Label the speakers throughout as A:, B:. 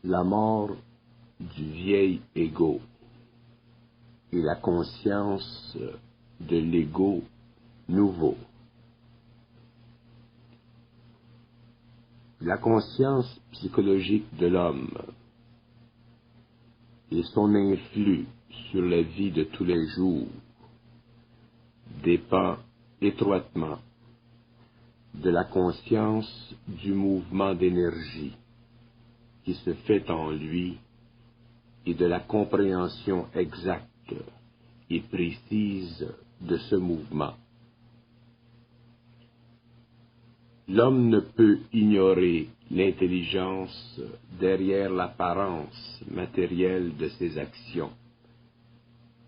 A: La mort du vieil ego et la conscience de l'ego nouveau. La conscience psychologique de l'homme et son influx sur la vie de tous les jours dépend étroitement de la conscience du mouvement d'énergie qui se fait en lui et de la compréhension exacte et précise de ce mouvement. L'homme ne peut ignorer l'intelligence derrière l'apparence matérielle de ses actions,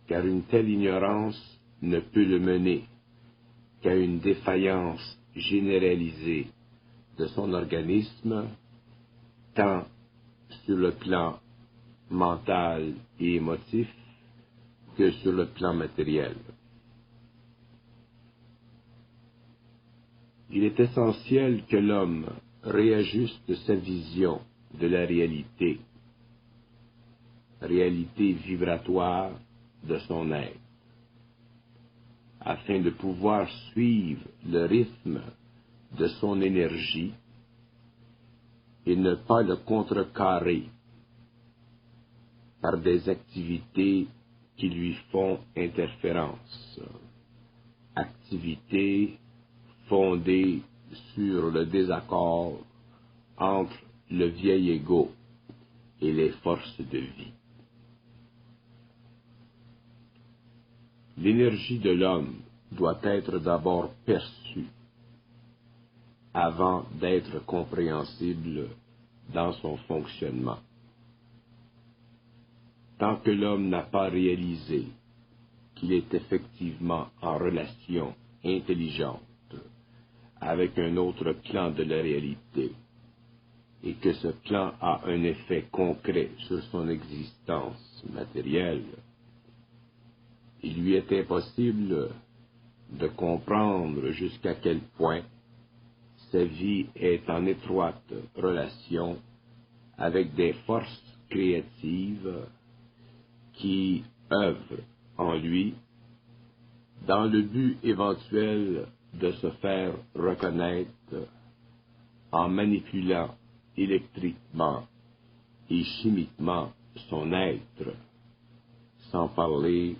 A: car une telle ignorance ne peut le mener qu'à une défaillance généralisée de son organisme, tant sur le plan mental et émotif que sur le plan matériel. Il est essentiel que l'homme réajuste sa vision de la réalité vibratoire de son être, afin de pouvoir suivre le rythme de son énergie et ne pas le contrecarrer par des activités qui lui font interférence, activités fondées sur le désaccord entre le vieil ego et les forces de vie. L'énergie de l'homme doit être d'abord perçue avant d'être compréhensible dans son fonctionnement. Tant que l'homme n'a pas réalisé qu'il est effectivement en relation intelligente avec un autre plan de la réalité, et que ce plan a un effet concret sur son existence matérielle, il lui est impossible de comprendre jusqu'à quel point sa vie est en étroite relation avec des forces créatives qui œuvrent en lui dans le but éventuel de se faire reconnaître en manipulant électriquement et chimiquement son être, sans parler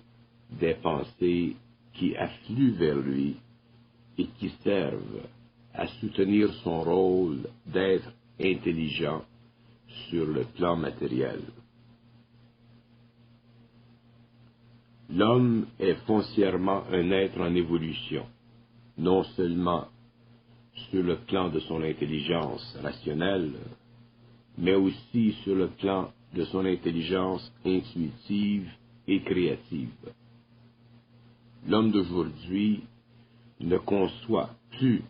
A: des pensées qui affluent vers lui et qui servent à soutenir son rôle d'être intelligent sur le plan matériel. L'homme est foncièrement un être en évolution, non seulement sur le plan de son intelligence rationnelle, mais aussi sur le plan de son intelligence intuitive et créative. L'homme d'aujourd'hui ne conçoit plus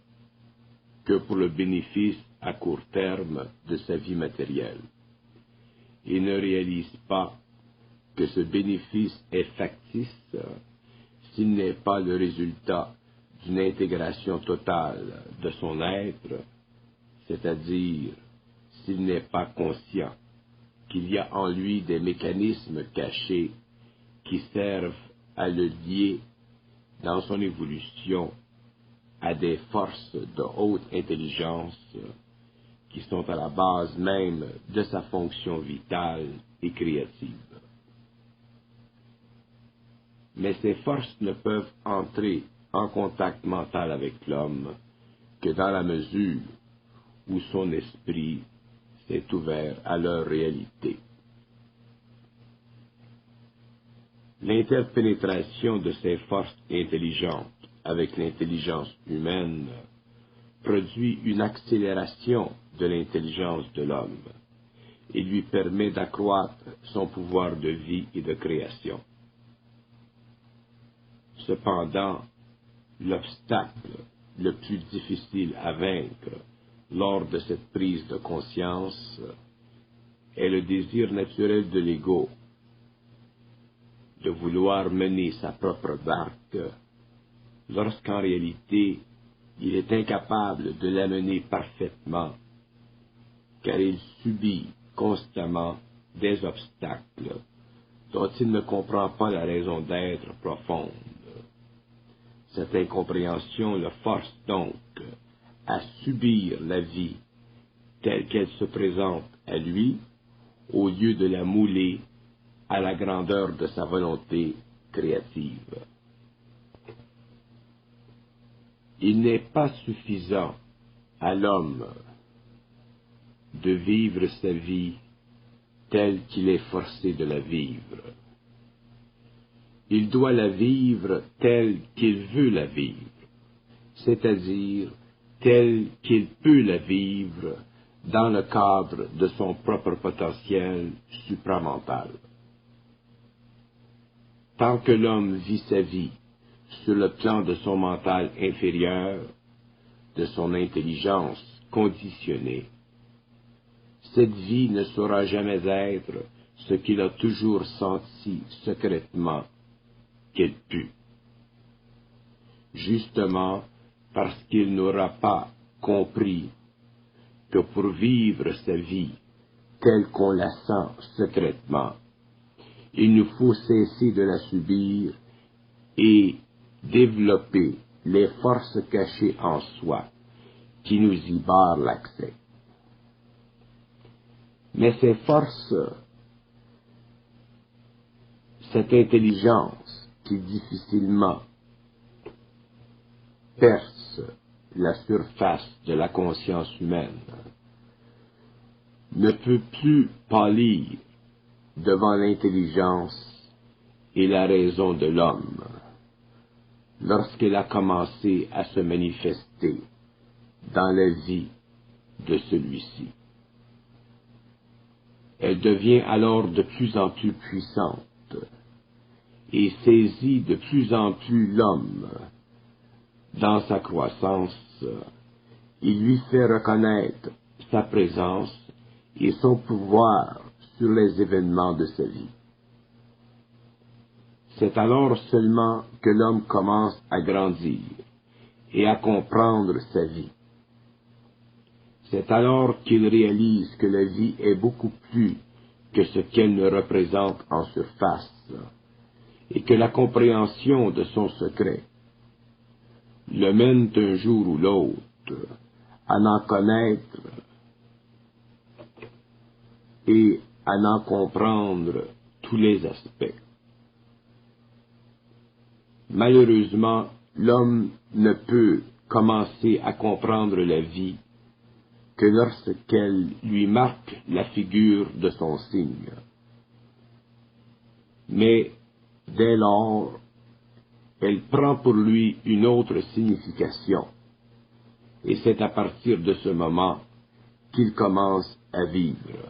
A: que pour le bénéfice à court terme de sa vie matérielle, et ne réalise pas que ce bénéfice est factice s'il n'est pas le résultat d'une intégration totale de son être, c'est-à-dire s'il n'est pas conscient qu'il y a en lui des mécanismes cachés qui servent à le lier dans son évolution à des forces de haute intelligence qui sont à la base même de sa fonction vitale et créative. Mais ces forces ne peuvent entrer en contact mental avec l'homme que dans la mesure où son esprit s'est ouvert à leur réalité. L'interpénétration de ces forces intelligentes avec l'intelligence humaine produit une accélération de l'intelligence de l'homme et lui permet d'accroître son pouvoir de vie et de création. Cependant, l'obstacle le plus difficile à vaincre lors de cette prise de conscience est le désir naturel de l'ego de vouloir mener sa propre barque, lorsqu'en réalité il est incapable de la mener parfaitement, car il subit constamment des obstacles dont il ne comprend pas la raison d'être profonde. Cette incompréhension le force donc à subir la vie telle qu'elle se présente à lui, au lieu de la mouler à la grandeur de sa volonté créative. Il n'est pas suffisant à l'homme de vivre sa vie telle qu'il est forcé de la vivre. Il doit la vivre telle qu'il veut la vivre, c'est-à-dire telle qu'il peut la vivre dans le cadre de son propre potentiel supramental. Tant que l'homme vit sa vie sur le plan de son mental inférieur, de son intelligence conditionnée, cette vie ne saura jamais être ce qu'il a toujours senti secrètement qu'elle put. Justement parce qu'il n'aura pas compris que pour vivre sa vie telle qu'on la sent secrètement, il nous faut cesser de la subir et développer les forces cachées en soi qui nous y barrent l'accès. Mais ces forces, cette intelligence qui difficilement perce la surface de la conscience humaine, ne peut plus pâlir devant l'intelligence et la raison de l'homme lorsqu'elle a commencé à se manifester dans la vie de celui-ci. Elle devient alors de plus en plus puissante et saisit de plus en plus l'homme dans sa croissance. Il lui fait reconnaître sa présence et son pouvoir sur les événements de sa vie. C'est alors seulement que l'homme commence à grandir et à comprendre sa vie. C'est alors qu'il réalise que la vie est beaucoup plus que ce qu'elle ne représente en surface, et que la compréhension de son secret le mène un jour ou l'autre à n'en connaître et à n'en comprendre tous les aspects. Malheureusement, l'homme ne peut commencer à comprendre la vie que lorsqu'elle lui marque la figure de son signe. Mais dès lors, elle prend pour lui une autre signification, et c'est à partir de ce moment qu'il commence à vivre.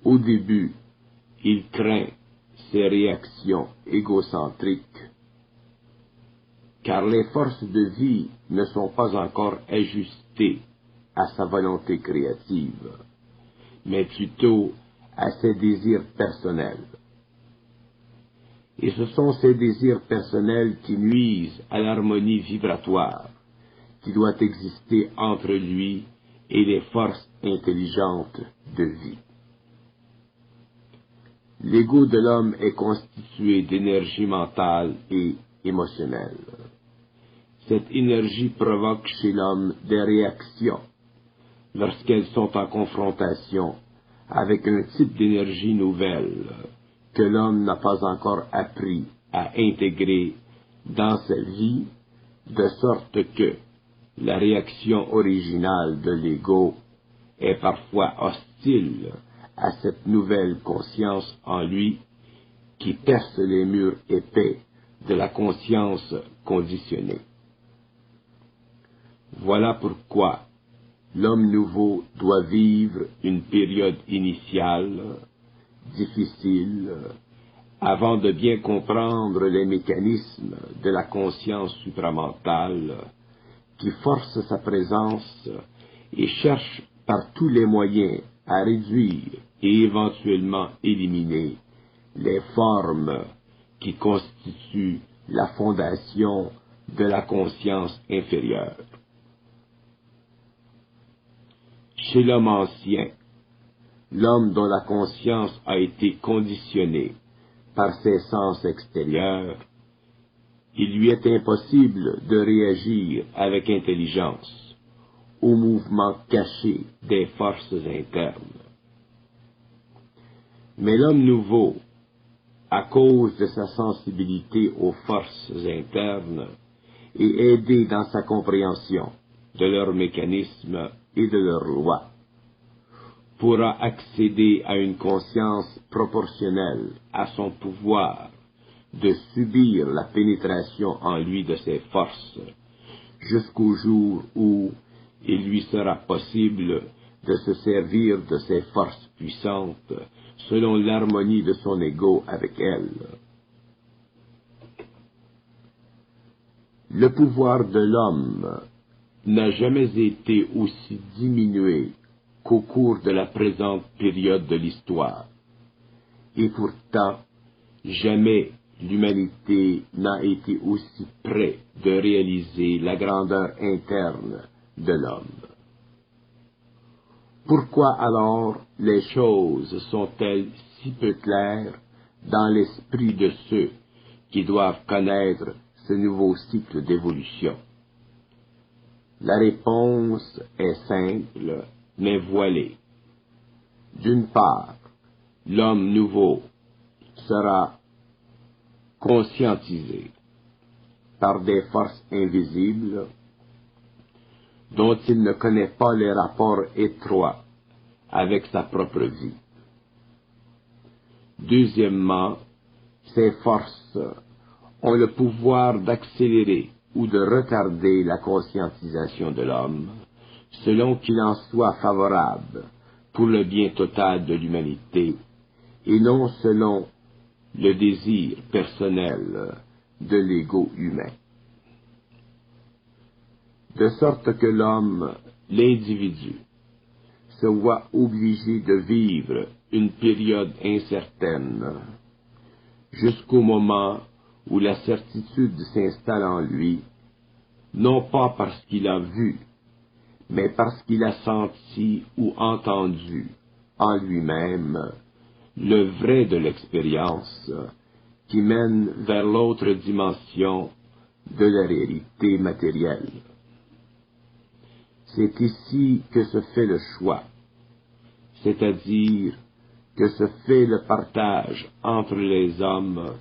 A: Au début, il craint ses réactions égocentriques, car les forces de vie ne sont pas encore ajustées à sa volonté créative, mais plutôt à ses désirs personnels. Et ce sont ces désirs personnels qui nuisent à l'harmonie vibratoire qui doit exister entre lui et les forces intelligentes de vie. L'ego de l'homme est constitué d'énergie mentale et émotionnelle. Cette énergie provoque chez l'homme des réactions lorsqu'elles sont en confrontation avec un type d'énergie nouvelle que l'homme n'a pas encore appris à intégrer dans sa vie, de sorte que la réaction originale de l'ego est parfois hostile à cette nouvelle conscience en lui qui perce les murs épais de la conscience conditionnée. Voilà pourquoi l'homme nouveau doit vivre une période initiale, difficile, avant de bien comprendre les mécanismes de la conscience supramentale qui force sa présence et cherche par tous les moyens à réduire et éventuellement éliminer les formes qui constituent la fondation de la conscience inférieure. Chez l'homme ancien, l'homme dont la conscience a été conditionnée par ses sens extérieurs, il lui est impossible de réagir avec intelligence aux mouvements cachés des forces internes. Mais l'homme nouveau, à cause de sa sensibilité aux forces internes, et aidé dans sa compréhension de leurs mécanismes et de leurs lois, pourra accéder à une conscience proportionnelle à son pouvoir de subir la pénétration en lui de ses forces, jusqu'au jour où il lui sera possible de se servir de ces forces puissantes selon l'harmonie de son ego avec elles. Le pouvoir de l'homme n'a jamais été aussi diminué qu'au cours de la présente période de l'histoire. Et pourtant, jamais l'humanité n'a été aussi près de réaliser la grandeur interne de l'homme. Pourquoi alors les choses sont-elles si peu claires dans l'esprit de ceux qui doivent connaître ce nouveau cycle d'évolution? La réponse est simple, mais voilée. D'une part, l'homme nouveau sera conscientisé par des forces invisibles dont il ne connaît pas les rapports étroits avec sa propre vie. Deuxièmement, ces forces ont le pouvoir d'accélérer ou de retarder la conscientisation de l'homme, selon qu'il en soit favorable pour le bien total de l'humanité, et non selon le désir personnel de l'ego humain. De sorte que l'homme, l'individu, se voit obligé de vivre une période incertaine, jusqu'au moment où la certitude s'installe en lui, non pas parce qu'il a vu, mais parce qu'il a senti ou entendu en lui-même le vrai de l'expérience qui mène vers l'autre dimension de la réalité matérielle. C'est ici que se fait le choix, c'est-à-dire que se fait le partage entre les hommes,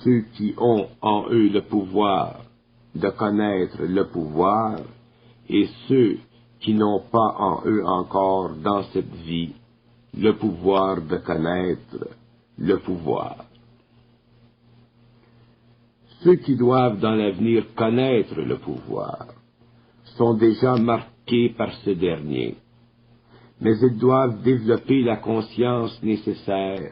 A: ceux qui ont en eux le pouvoir de connaître le pouvoir, et ceux qui n'ont pas en eux encore dans cette vie le pouvoir de connaître le pouvoir. Ceux qui doivent dans l'avenir connaître le pouvoir sont déjà marqués par ce dernier, mais ils doivent développer la conscience nécessaire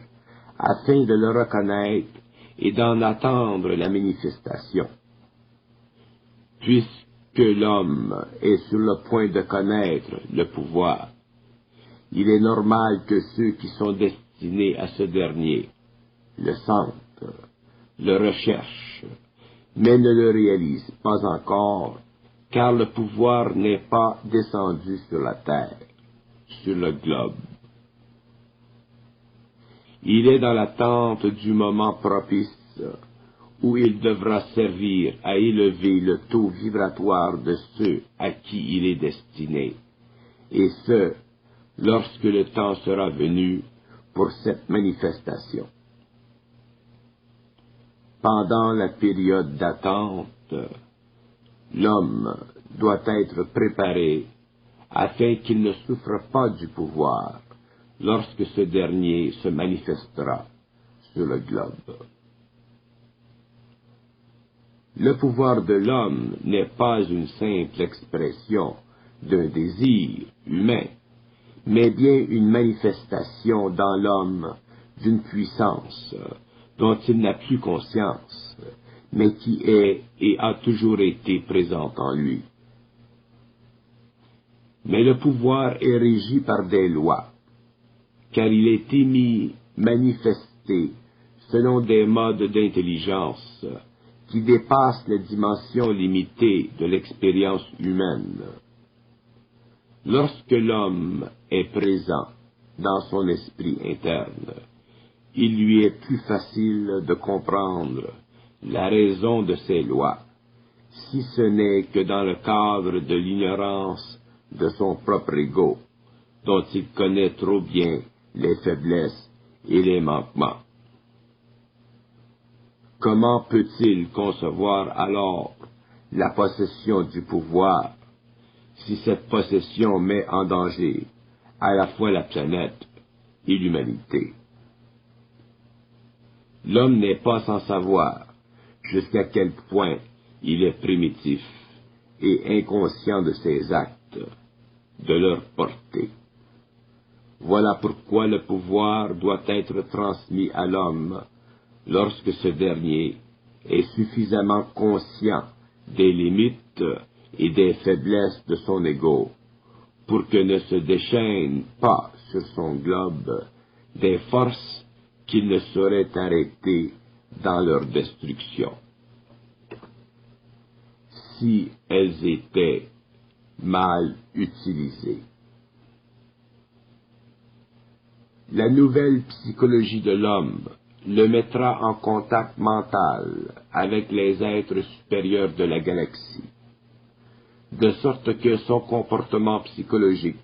A: afin de le reconnaître et d'en attendre la manifestation. Puisque l'homme est sur le point de connaître le pouvoir, il est normal que ceux qui sont destinés à ce dernier le sentent, le recherchent, mais ne le réalisent pas encore, car le pouvoir n'est pas descendu sur la terre, sur le globe. Il est dans l'attente du moment propice où il devra servir à élever le taux vibratoire de ceux à qui il est destiné, et ce, lorsque le temps sera venu pour cette manifestation. Pendant la période d'attente, l'homme doit être préparé afin qu'il ne souffre pas du pouvoir lorsque ce dernier se manifestera sur le globe. Le pouvoir de l'homme n'est pas une simple expression d'un désir humain, mais bien une manifestation dans l'homme d'une puissance dont il n'a plus conscience, mais qui est et a toujours été présente en lui. Mais le pouvoir est régi par des lois, car il est émis, manifesté, selon des modes d'intelligence qui dépassent les dimensions limitées de l'expérience humaine. Lorsque l'homme est présent dans son esprit interne, il lui est plus facile de comprendre la raison de ses lois, si ce n'est que dans le cadre de l'ignorance de son propre ego, dont il connaît trop bien les faiblesses et les manquements. Comment peut-il concevoir alors la possession du pouvoir si cette possession met en danger à la fois la planète et l'humanité? L'homme n'est pas sans savoir jusqu'à quel point il est primitif et inconscient de ses actes, de leur portée. Voilà pourquoi le pouvoir doit être transmis à l'homme lorsque ce dernier est suffisamment conscient des limites et des faiblesses de son ego pour que ne se déchaînent pas sur son globe des forces qu'il ne saurait arrêter dans leur destruction. Si elles étaient mal utilisées. La nouvelle psychologie de l'homme le mettra en contact mental avec les êtres supérieurs de la galaxie, de sorte que son comportement psychologique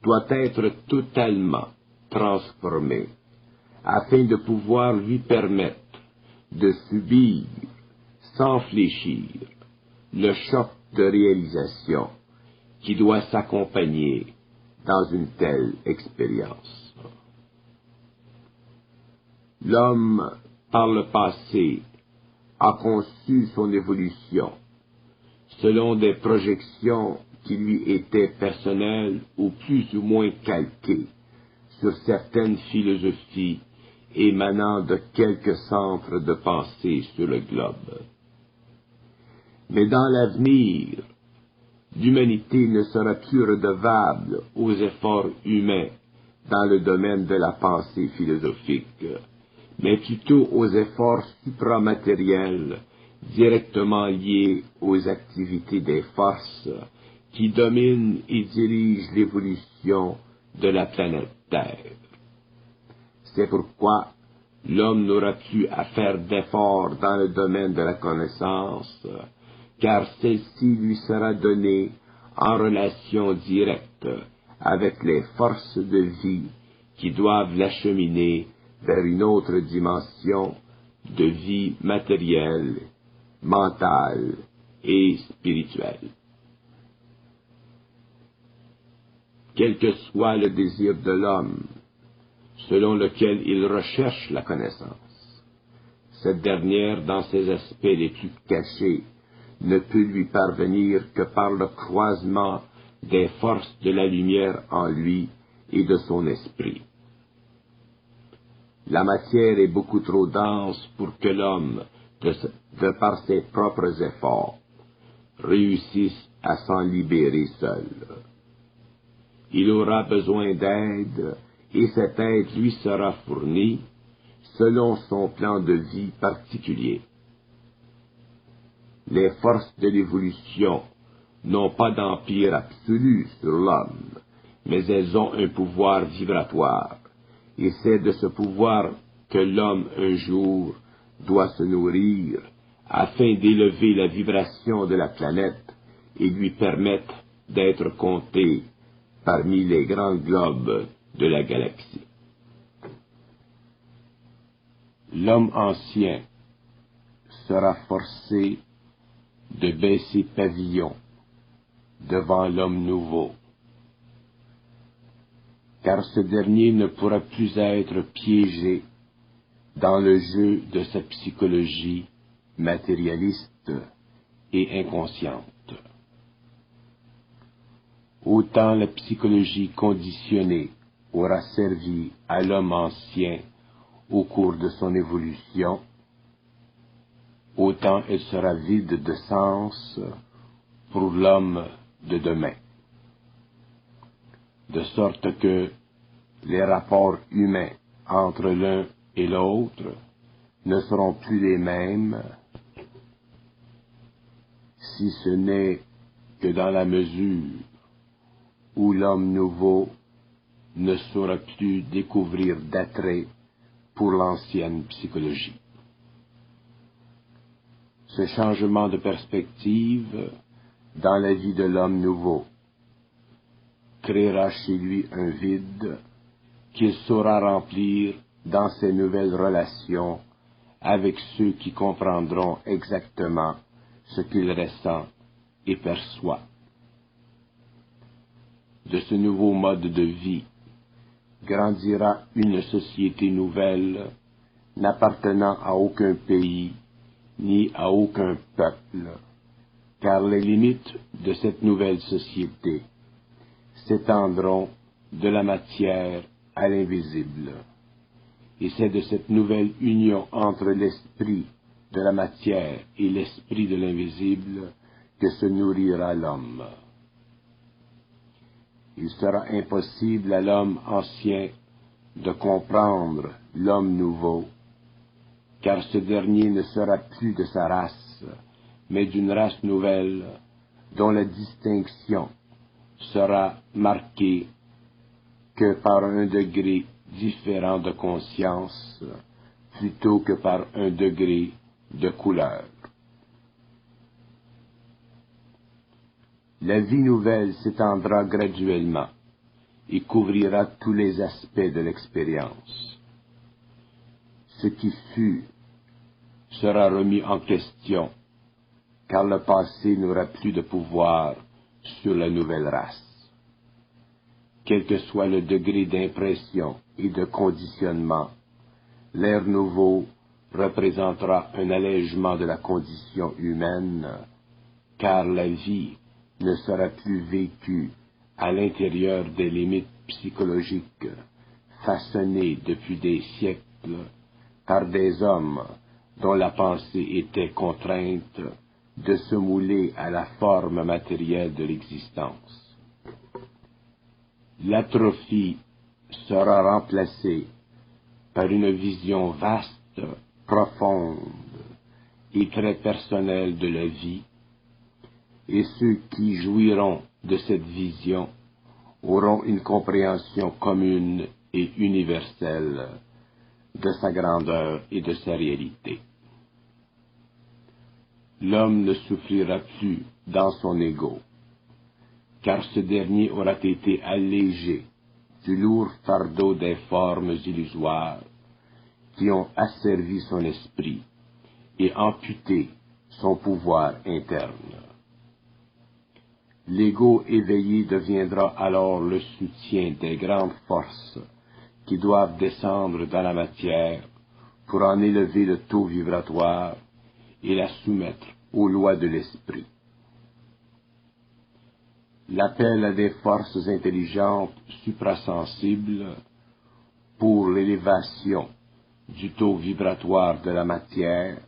A: doit être totalement transformé, afin de pouvoir lui permettre de subir, sans fléchir, le choc de réalisation qui doit s'accompagner dans une telle expérience. L'homme, par le passé, a conçu son évolution selon des projections qui lui étaient personnelles ou plus ou moins calquées sur certaines philosophies émanant de quelques centres de pensée sur le globe. Mais dans l'avenir, l'humanité ne sera plus redevable aux efforts humains dans le domaine de la pensée philosophique, mais plutôt aux efforts supramatériels directement liés aux activités des forces qui dominent et dirigent l'évolution de la planète Terre. C'est pourquoi l'homme n'aura plus à faire d'efforts dans le domaine de la connaissance, car celle-ci lui sera donnée en relation directe avec les forces de vie qui doivent l'acheminer vers une autre dimension de vie matérielle, mentale et spirituelle. Quel que soit le désir de l'homme, selon lequel il recherche la connaissance, cette dernière, dans ses aspects les plus cachés, ne peut lui parvenir que par le croisement des forces de la lumière en lui et de son esprit. La matière est beaucoup trop dense pour que l'homme, de par ses propres efforts, réussisse à s'en libérer seul. Il aura besoin d'aide, et cette aide lui sera fournie selon son plan de vie particulier. Les forces de l'évolution n'ont pas d'empire absolu sur l'homme, mais elles ont un pouvoir vibratoire, et c'est de ce pouvoir que l'homme un jour doit se nourrir afin d'élever la vibration de la planète et lui permettre d'être compté parmi les grands globes de la galaxie. L'homme ancien sera forcé de baisser pavillon devant l'homme nouveau, car ce dernier ne pourra plus être piégé dans le jeu de sa psychologie matérialiste et inconsciente. Autant la psychologie conditionnée aura servi à l'homme ancien au cours de son évolution, autant elle sera vide de sens pour l'homme de demain. De sorte que les rapports humains entre l'un et l'autre ne seront plus les mêmes, si ce n'est que dans la mesure où l'homme nouveau ne saura plus découvrir d'attrait pour l'ancienne psychologie. Ce changement de perspective dans la vie de l'homme nouveau créera chez lui un vide qu'il saura remplir dans ses nouvelles relations avec ceux qui comprendront exactement ce qu'il ressent et perçoit. De ce nouveau mode de vie grandira une société nouvelle n'appartenant à aucun pays ni à aucun peuple, car les limites de cette nouvelle société s'étendront de la matière à l'invisible. Et c'est de cette nouvelle union entre l'esprit de la matière et l'esprit de l'invisible que se nourrira l'homme. Il sera impossible à l'homme ancien de comprendre l'homme nouveau, car ce dernier ne sera plus de sa race, mais d'une race nouvelle, dont la distinction sera marquée que par un degré différent de conscience, plutôt que par un degré de couleur. La vie nouvelle s'étendra graduellement et couvrira tous les aspects de l'expérience. Ce qui fut sera remis en question, car le passé n'aura plus de pouvoir sur la nouvelle race. Quel que soit le degré d'impression et de conditionnement, l'ère nouveau représentera un allègement de la condition humaine, car la vie ne sera plus vécue à l'intérieur des limites psychologiques façonnées depuis des siècles par des hommes dont la pensée était contrainte de se mouler à la forme matérielle de l'existence. L'atrophie sera remplacée par une vision vaste, profonde et très personnelle de la vie, et ceux qui jouiront de cette vision auront une compréhension commune et universelle de sa grandeur et de sa réalité. L'homme ne souffrira plus dans son ego, car ce dernier aura été allégé du lourd fardeau des formes illusoires qui ont asservi son esprit et amputé son pouvoir interne. L'ego éveillé deviendra alors le soutien des grandes forces qui doivent descendre dans la matière pour en élever le taux vibratoire et la soumettre aux lois de l'esprit. L'appel à des forces intelligentes suprasensibles pour l'élévation du taux vibratoire de la matière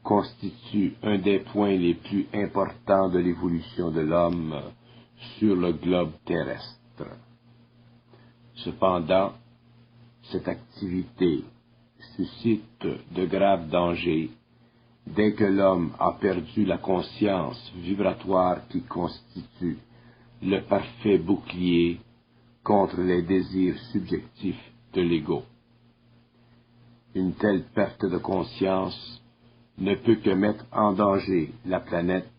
A: constitue un des points les plus importants de l'évolution de l'homme sur le globe terrestre. Cependant, cette activité suscite de graves dangers dès que l'homme a perdu la conscience vibratoire qui constitue le parfait bouclier contre les désirs subjectifs de l'ego. Une telle perte de conscience ne peut que mettre en danger la planète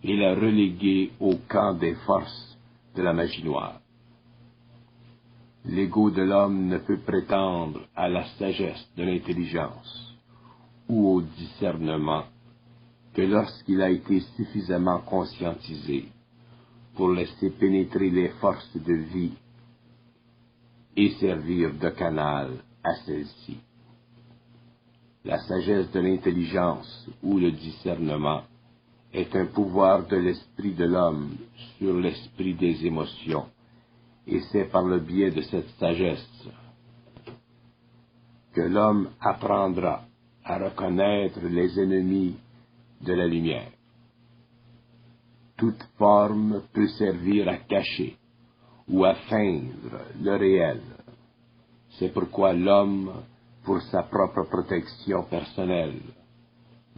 A: et la reléguer au camp des forces de la magie noire. L'ego de l'homme ne peut prétendre à la sagesse de l'intelligence ou au discernement que lorsqu'il a été suffisamment conscientisé pour laisser pénétrer les forces de vie et servir de canal à celles-ci. La sagesse de l'intelligence ou le discernement est un pouvoir de l'esprit de l'homme sur l'esprit des émotions, et c'est par le biais de cette sagesse que l'homme apprendra à reconnaître les ennemis de la lumière. Toute forme peut servir à cacher ou à feindre le réel. C'est pourquoi l'homme, pour sa propre protection personnelle,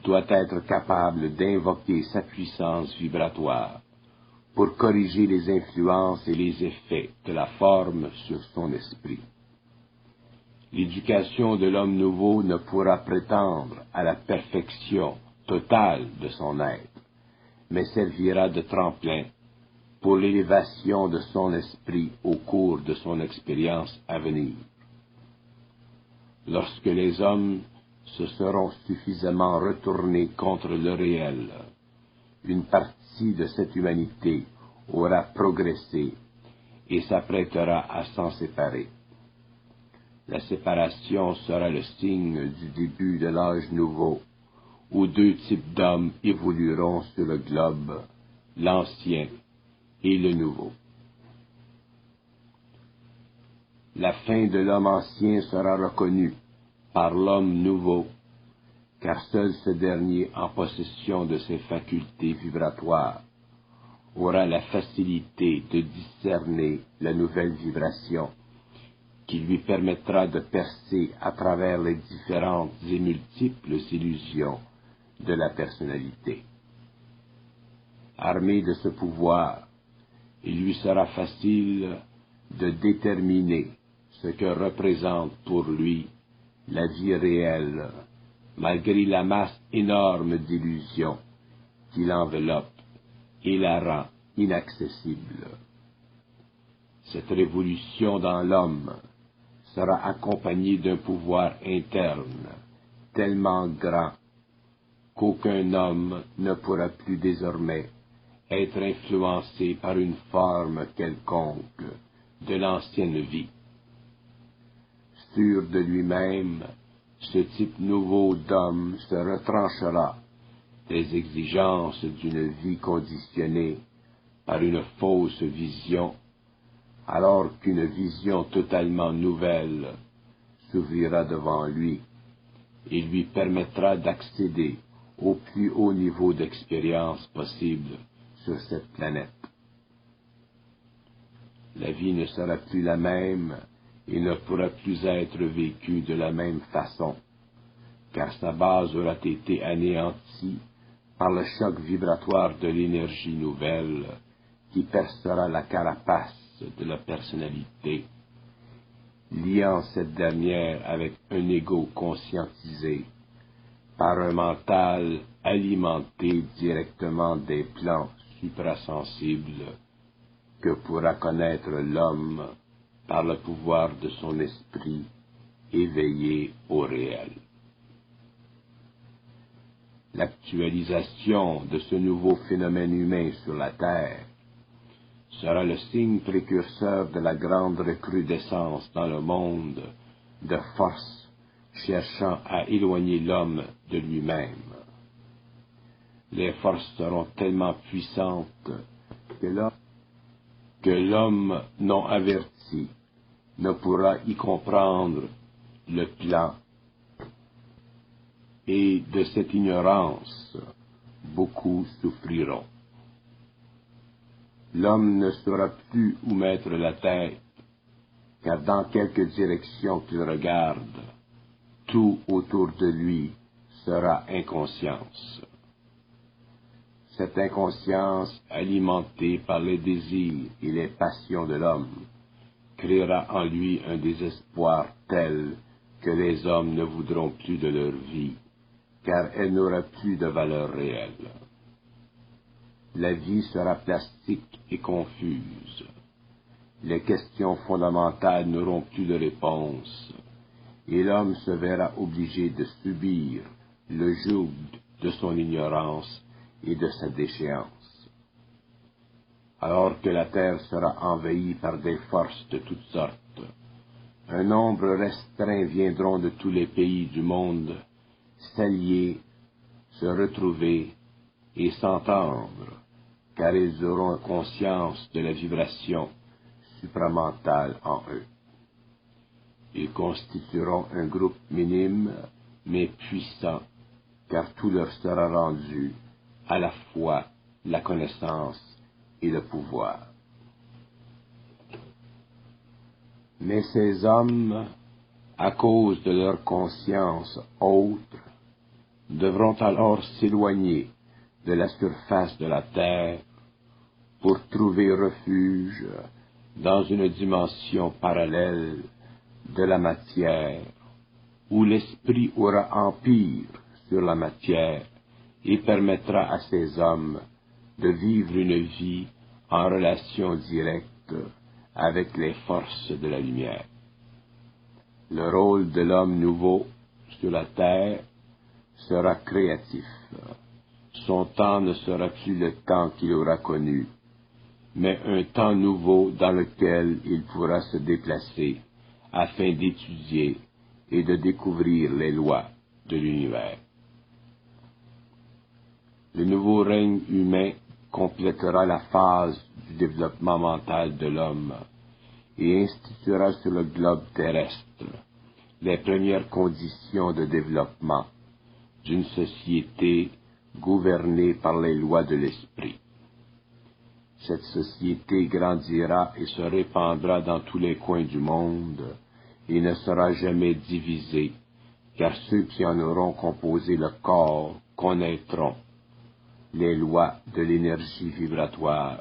A: doit être capable d'invoquer sa puissance vibratoire pour corriger les influences et les effets de la forme sur son esprit. L'éducation de l'homme nouveau ne pourra prétendre à la perfection totale de son être, mais servira de tremplin pour l'élévation de son esprit au cours de son expérience à venir. Lorsque les hommes se seront suffisamment retournés contre le réel, une partie de cette humanité aura progressé et s'apprêtera à s'en séparer. La séparation sera le signe du début de l'âge nouveau, où deux types d'hommes évolueront sur le globe, l'ancien et le nouveau. La fin de l'homme ancien sera reconnue par l'homme nouveau, car seul ce dernier, en possession de ses facultés vibratoires, aura la facilité de discerner la nouvelle vibration qui lui permettra de percer à travers les différentes et multiples illusions de la personnalité. Armé de ce pouvoir, il lui sera facile de déterminer ce que représente pour lui la vie réelle, malgré la masse énorme d'illusions qui l'enveloppe et la rend inaccessible. Cette révolution dans l'homme sera accompagnée d'un pouvoir interne tellement grand qu'aucun homme ne pourra plus désormais être influencé par une forme quelconque de l'ancienne vie. Sûr de lui-même, ce type nouveau d'homme se retranchera des exigences d'une vie conditionnée par une fausse vision, alors qu'une vision totalement nouvelle s'ouvrira devant lui et lui permettra d'accéder au plus haut niveau d'expérience possible sur cette planète. La vie ne sera plus la même et ne pourra plus être vécue de la même façon, car sa base aura été anéantie par le choc vibratoire de l'énergie nouvelle qui percera la carapace de la personnalité, liant cette dernière avec un ego conscientisé par un mental alimenté directement des plans suprasensibles que pourra connaître l'homme par le pouvoir de son esprit éveillé au réel. L'actualisation de ce nouveau phénomène humain sur la Terre sera le signe précurseur de la grande recrudescence dans le monde de forces cherchant à éloigner l'homme de lui-même. Les forces seront tellement puissantes que l'homme non averti ne pourra y comprendre le plan, et de cette ignorance, beaucoup souffriront. L'homme ne saura plus où mettre la tête, car dans quelque direction qu'il regarde, tout autour de lui sera inconscience. Cette inconscience, alimentée par les désirs et les passions de l'homme, créera en lui un désespoir tel que les hommes ne voudront plus de leur vie, car elle n'aura plus de valeur réelle. La vie sera plastique et confuse. Les questions fondamentales n'auront plus de réponse, et l'homme se verra obligé de subir le joug de son ignorance et de sa déchéance. Alors que la terre sera envahie par des forces de toutes sortes, un nombre restreint viendront de tous les pays du monde s'allier, se retrouver et s'entendre, car ils auront conscience de la vibration supramentale en eux. Ils constitueront un groupe minime, mais puissant, car tout leur sera rendu, à la fois la connaissance et le pouvoir. Mais ces hommes, à cause de leur conscience haute, devront alors s'éloigner de la surface de la terre pour trouver refuge dans une dimension parallèle de la matière, où l'esprit aura empire sur la matière et permettra à ces hommes de vivre une vie en relation directe avec les forces de la lumière. Le rôle de l'homme nouveau sur la terre sera créatif. Son temps ne sera plus le temps qu'il aura connu, mais un temps nouveau dans lequel il pourra se déplacer afin d'étudier et de découvrir les lois de l'univers. Le nouveau règne humain complétera la phase du développement mental de l'homme et instituera sur le globe terrestre les premières conditions de développement d'une société gouvernée par les lois de l'esprit. Cette société grandira et se répandra dans tous les coins du monde et ne sera jamais divisée, car ceux qui en auront composé le corps connaîtront les lois de l'énergie vibratoire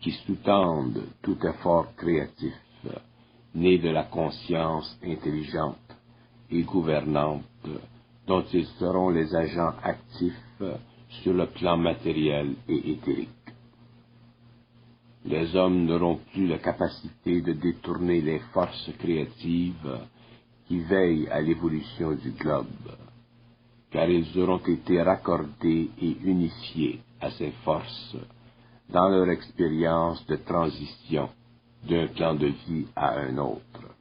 A: qui sous-tendent tout effort créatif, né de la conscience intelligente et gouvernante, dont ils seront les agents actifs sur le plan matériel et éthérique. Les hommes n'auront plus la capacité de détourner les forces créatives qui veillent à l'évolution du globe, car ils auront été raccordés et unifiés à ces forces dans leur expérience de transition d'un plan de vie à un autre.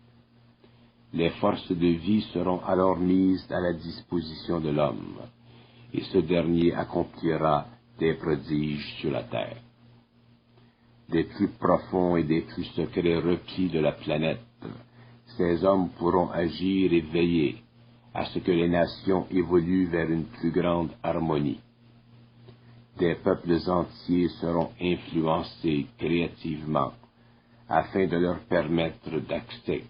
A: Les forces de vie seront alors mises à la disposition de l'homme, et ce dernier accomplira des prodiges sur la terre. Des plus profonds et des plus secrets replis de la planète, ces hommes pourront agir et veiller à ce que les nations évoluent vers une plus grande harmonie. Des peuples entiers seront influencés créativement afin de leur permettre d'accès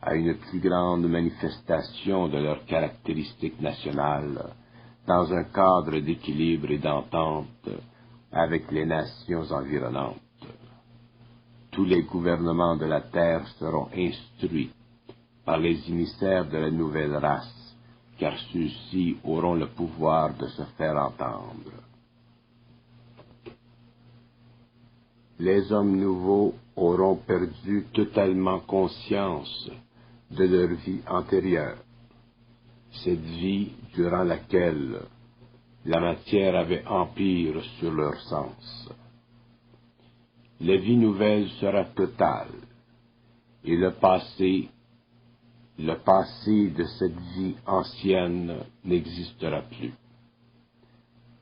A: à une plus grande manifestation de leurs caractéristiques nationales dans un cadre d'équilibre et d'entente avec les nations environnantes. Tous les gouvernements de la terre seront instruits par les émissaires de la nouvelle race, car ceux-ci auront le pouvoir de se faire entendre. Les hommes nouveaux auront perdu totalement conscience de leur vie antérieure, cette vie durant laquelle la matière avait empire sur leur sens. La vie nouvelle sera totale, et le passé de cette vie ancienne n'existera plus.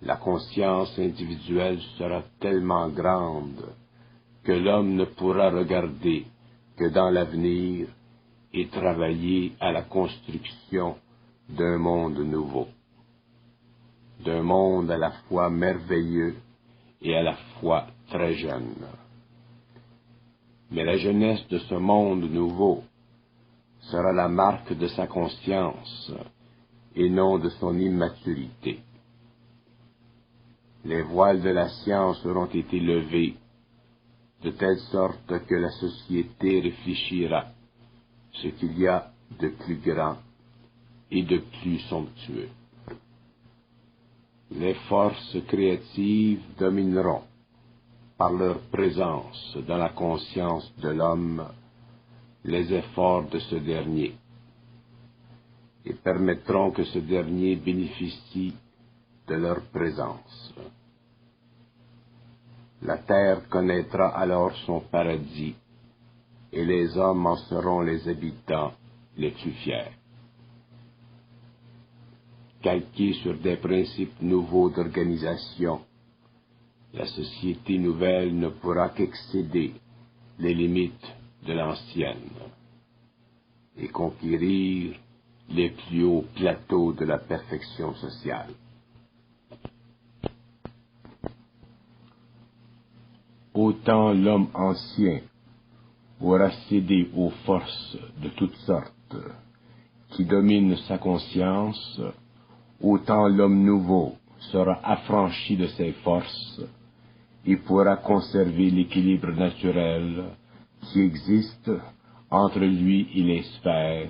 A: La conscience individuelle sera tellement grande que l'homme ne pourra regarder que dans l'avenir et travailler à la construction d'un monde nouveau, d'un monde à la fois merveilleux et à la fois très jeune. Mais la jeunesse de ce monde nouveau sera la marque de sa conscience et non de son immaturité. Les voiles de la science auront été levés de telle sorte que la société réfléchira ce qu'il y a de plus grand et de plus somptueux. Les forces créatives domineront par leur présence dans la conscience de l'homme les efforts de ce dernier et permettront que ce dernier bénéficie de leur présence. La terre connaîtra alors son paradis et les hommes en seront les habitants les plus fiers. Calquée sur des principes nouveaux d'organisation, la société nouvelle ne pourra qu'excéder les limites de l'ancienne et conquérir les plus hauts plateaux de la perfection sociale. Autant l'homme ancien aura cédé aux forces de toutes sortes qui dominent sa conscience, autant l'homme nouveau sera affranchi de ses forces il pourra conserver l'équilibre naturel qui existe entre lui et les sphères,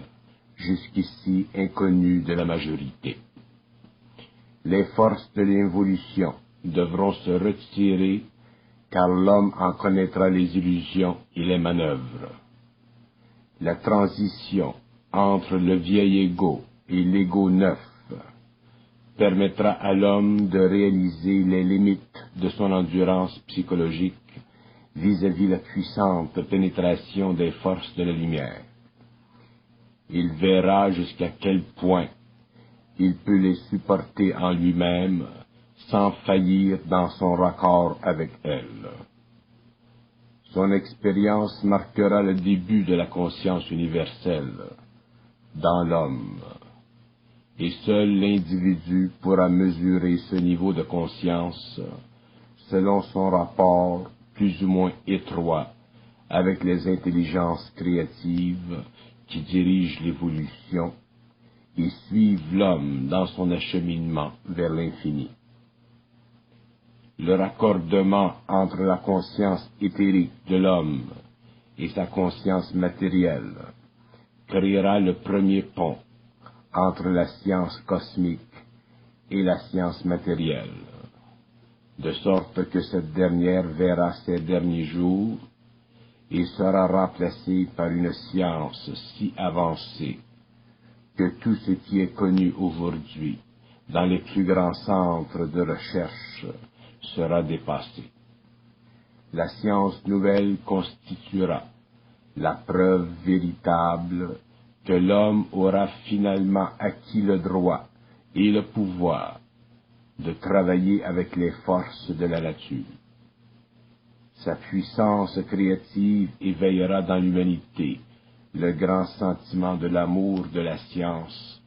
A: jusqu'ici inconnues de la majorité. Les forces de l'évolution devront se retirer car l'homme en connaîtra les illusions et les manœuvres. La transition entre le vieil ego et l'ego neuf permettra à l'homme de réaliser les limites de son endurance psychologique vis-à-vis la puissante pénétration des forces de la lumière. Il verra jusqu'à quel point il peut les supporter en lui-même sans faillir dans son raccord avec elles. Son expérience marquera le début de la conscience universelle dans l'homme, et seul l'individu pourra mesurer ce niveau de conscience selon son rapport plus ou moins étroit avec les intelligences créatives qui dirigent l'évolution et suivent l'homme dans son acheminement vers l'infini. Le raccordement entre la conscience éthérique de l'homme et sa conscience matérielle créera le premier pont entre la science cosmique et la science matérielle, de sorte que cette dernière verra ses derniers jours et sera remplacée par une science si avancée que tout ce qui est connu aujourd'hui dans les plus grands centres de recherche sera dépassé. La science nouvelle constituera la preuve véritable que l'homme aura finalement acquis le droit et le pouvoir de travailler avec les forces de la nature. Sa puissance créative éveillera dans l'humanité le grand sentiment de l'amour de la science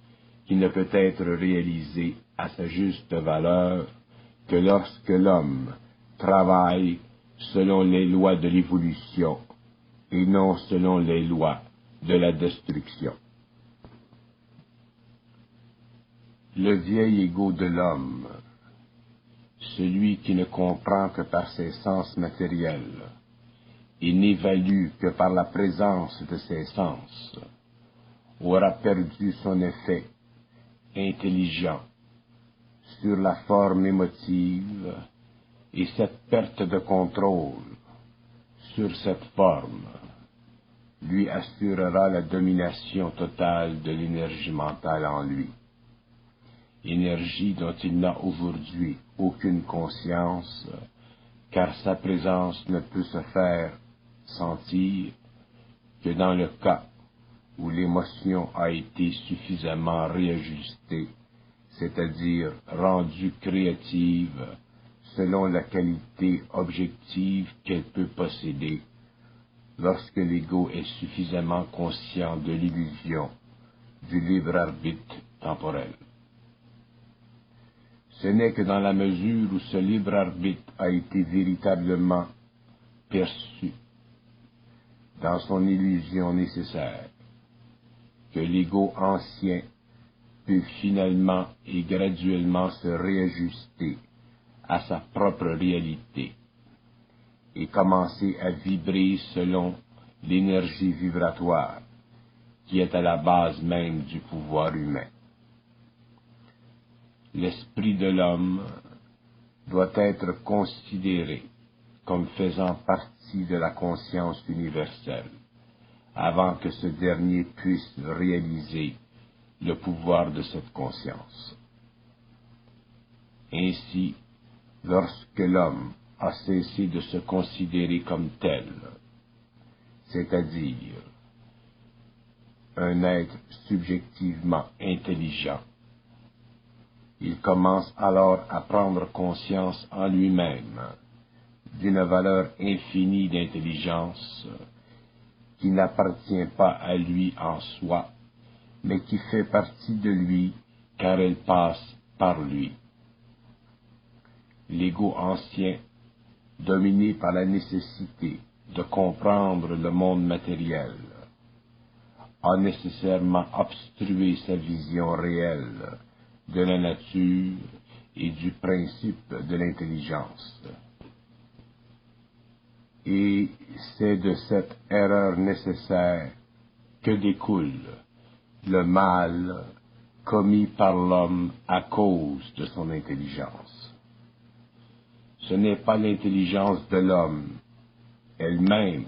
A: qui ne peut être réalisé à sa juste valeur que lorsque l'homme travaille selon les lois de l'évolution et non selon les lois de la destruction. Le vieil ego de l'homme, celui qui ne comprend que par ses sens matériels et n'évalue que par la présence de ses sens, aura perdu son effet intelligent sur la forme émotive et cette perte de contrôle sur cette forme lui assurera la domination totale de l'énergie mentale en lui, énergie dont il n'a aujourd'hui aucune conscience, car sa présence ne peut se faire sentir que dans le cas où l'émotion a été suffisamment réajustée, c'est-à-dire rendue créative selon la qualité objective qu'elle peut posséder, lorsque l'ego est suffisamment conscient de l'illusion du libre arbitre temporel. Ce n'est que dans la mesure où ce libre arbitre a été véritablement perçu dans son illusion nécessaire que l'ego ancien peut finalement et graduellement se réajuster à sa propre réalité et commencer à vibrer selon l'énergie vibratoire qui est à la base même du pouvoir humain. L'esprit de l'homme doit être considéré comme faisant partie de la conscience universelle, avant que ce dernier puisse réaliser le pouvoir de cette conscience. Ainsi, lorsque l'homme a cessé de se considérer comme tel, c'est-à-dire un être subjectivement intelligent, il commence alors à prendre conscience en lui-même d'une valeur infinie d'intelligence qui n'appartient pas à lui en soi, mais qui fait partie de lui car elle passe par lui. L'ego ancien, dominé par la nécessité de comprendre le monde matériel, a nécessairement obstrué sa vision réelle de la nature et du principe de l'intelligence. Et c'est de cette erreur nécessaire que découle le mal commis par l'homme à cause de son intelligence. Ce n'est pas l'intelligence de l'homme elle-même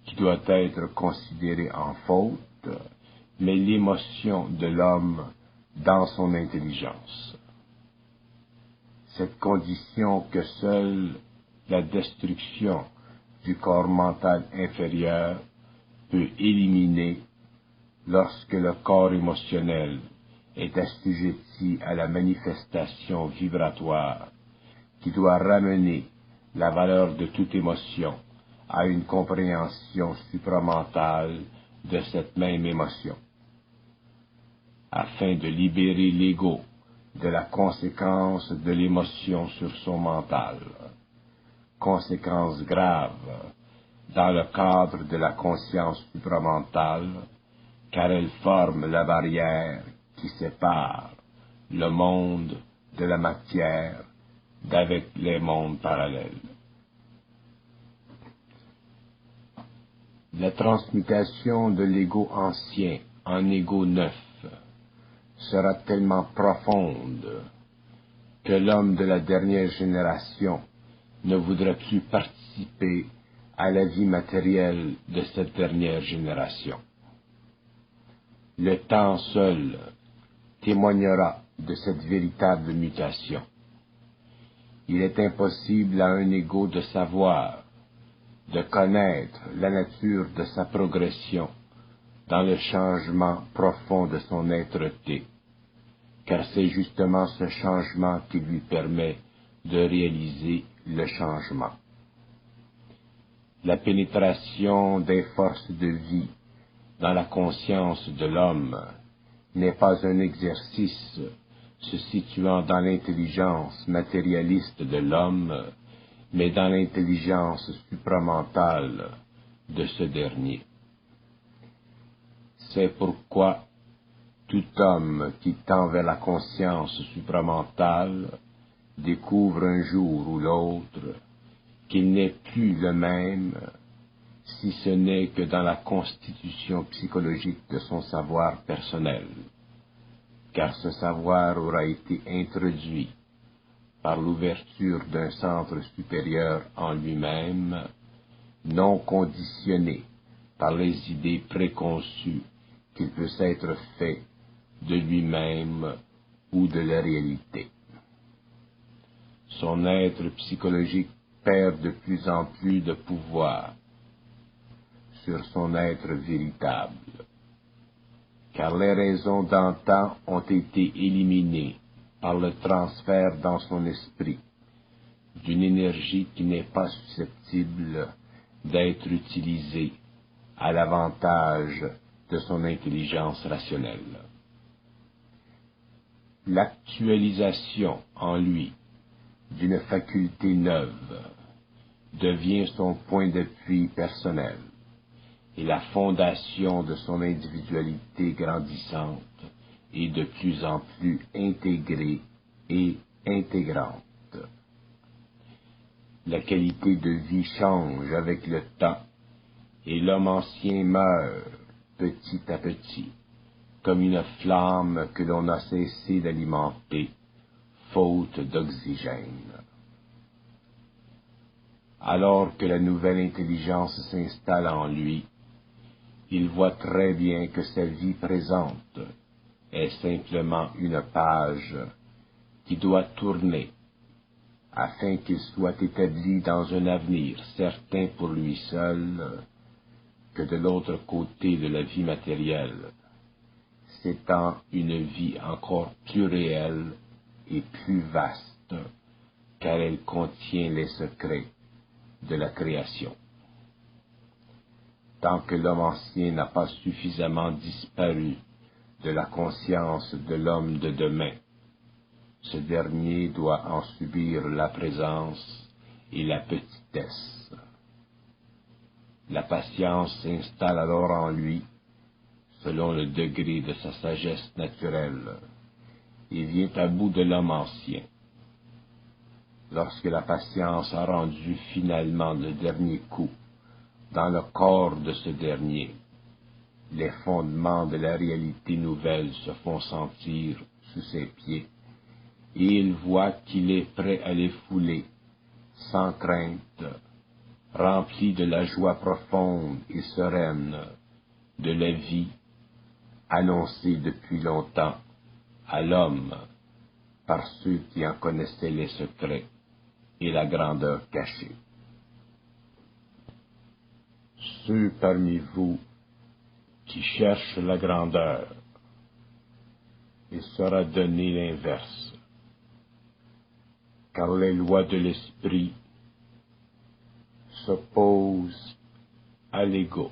A: qui doit être considérée en faute, mais l'émotion de l'homme dans son intelligence. Cette condition que seule la destruction du corps mental inférieur peut éliminer lorsque le corps émotionnel est assujetti à la manifestation vibratoire qui doit ramener la valeur de toute émotion à une compréhension supramentale de cette même émotion, afin de libérer l'ego de la conséquence de l'émotion sur son mental, conséquence grave dans le cadre de la conscience supramentale, car elle forme la barrière qui sépare le monde de la matière d'avec les mondes parallèles. La transmutation de l'ego ancien en ego neuf sera tellement profonde que l'homme de la dernière génération ne voudra plus participer à la vie matérielle de cette dernière génération. Le temps seul témoignera de cette véritable mutation. Il est impossible à un ego de savoir, de connaître la nature de sa progression dans le changement profond de son être-té, car c'est justement ce changement qui lui permet de réaliser le changement. La pénétration des forces de vie dans la conscience de l'homme n'est pas un exercice se situant dans l'intelligence matérialiste de l'homme, mais dans l'intelligence supramentale de ce dernier. C'est pourquoi tout homme qui tend vers la conscience supramentale découvre un jour ou l'autre qu'il n'est plus le même, si ce n'est que dans la constitution psychologique de son savoir personnel, car ce savoir aura été introduit par l'ouverture d'un centre supérieur en lui-même, non conditionné par les idées préconçues qu'il peut s'être fait de lui-même ou de la réalité. Son être psychologique perd de plus en plus de pouvoir sur son être véritable, car les raisons d'antan ont été éliminées par le transfert dans son esprit d'une énergie qui n'est pas susceptible d'être utilisée à l'avantage de son intelligence rationnelle. L'actualisation en lui d'une faculté neuve devient son point d'appui personnel et la fondation de son individualité grandissante est de plus en plus intégrée et intégrante. La qualité de vie change avec le temps et l'homme ancien meurt petit à petit, comme une flamme que l'on a cessé d'alimenter, faute d'oxygène. Alors que la nouvelle intelligence s'installe en lui, il voit très bien que sa vie présente est simplement une page qui doit tourner afin qu'il soit établi dans un avenir certain pour lui seul que de l'autre côté de la vie matérielle s'étend une vie encore plus réelle et plus vaste, car elle contient les secrets de la création. Tant que l'homme ancien n'a pas suffisamment disparu de la conscience de l'homme de demain, ce dernier doit en subir la présence et la petitesse. La patience s'installe alors en lui, selon le degré de sa sagesse naturelle, et vient à bout de l'homme ancien. lorsque la patience a rendu finalement le dernier coup dans le corps de ce dernier, les fondements de la réalité nouvelle se font sentir sous ses pieds, et il voit qu'il est prêt à les fouler, sans crainte, rempli de la joie profonde et sereine de la vie annoncée depuis longtemps à l'homme par ceux qui en connaissaient les secrets et la grandeur cachée. Ceux parmi vous qui cherchent la grandeur, il sera donné l'inverse, car les lois de l'esprit s'opposent à l'ego,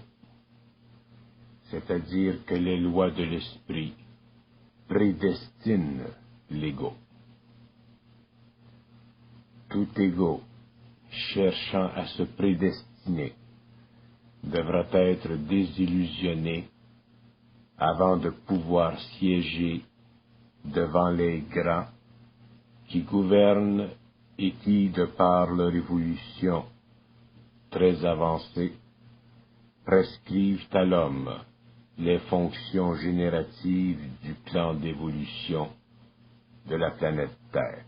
A: c'est-à-dire que les lois de l'esprit prédestinent l'ego. Tout ego cherchant à se prédestiner devra être désillusionné avant de pouvoir siéger devant les grands qui gouvernent et qui, de par leur évolution très avancée, prescrivent à l'homme les fonctions génératives du plan d'évolution de la planète Terre.